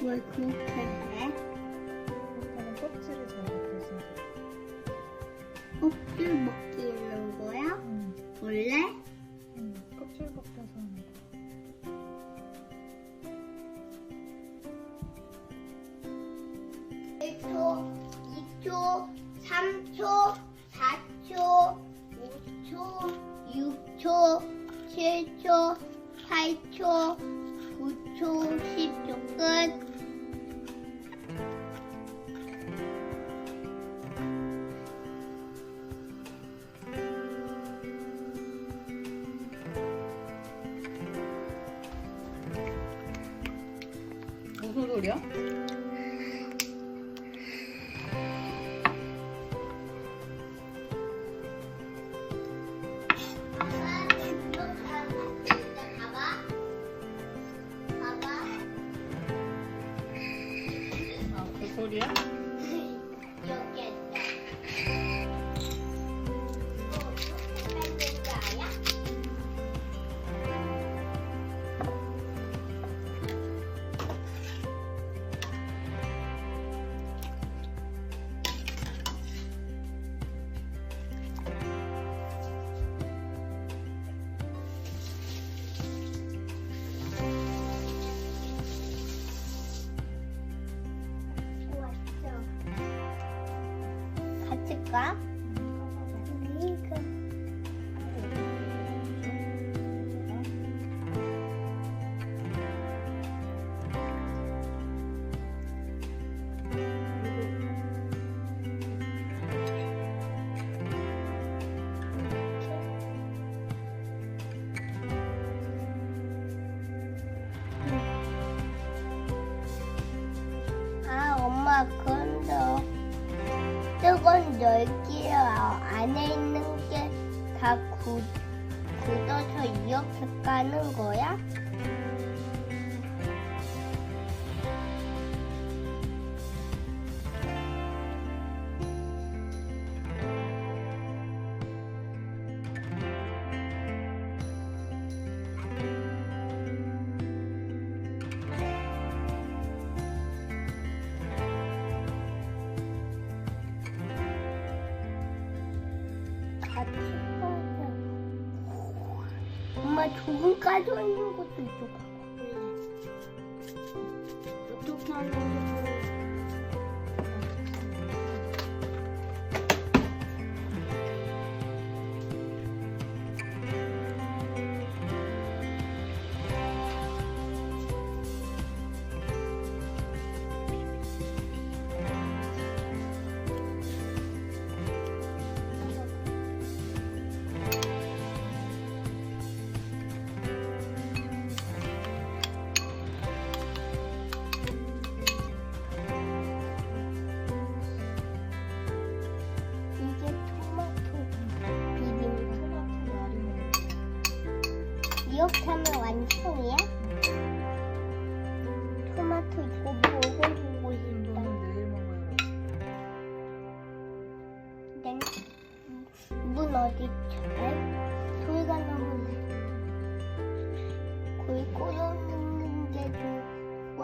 왜 그렇게 해? 그렇다면 껍질을 잘 먹어서. 껍질 먹기 있는 거야? 원래? 껍질 벗겨서 하는 거. 1초, 2초, 3초, 4초, 5초, 6초, 7초, 8초, 9초, 10초 끝. 무슨 소리야? 아, 그 소리야? 같이 가? 아, 엄마, 그런데 뜨거운 열기 안에 있는 게 다 굳어서 이렇게 까는 거야? 같이 꺼져. 엄마 조금 까져 있는 것도 있어. 어떻게 하는 거야? 이게 토마토 비빔밥. 이렇게 하면 완성이야? 토마토 이거 먹어보고 싶다. 너는 내일 먹어야지. 문 어디 있지? 소리가 너무 나. 거기 꽂아놓는 게 좋아?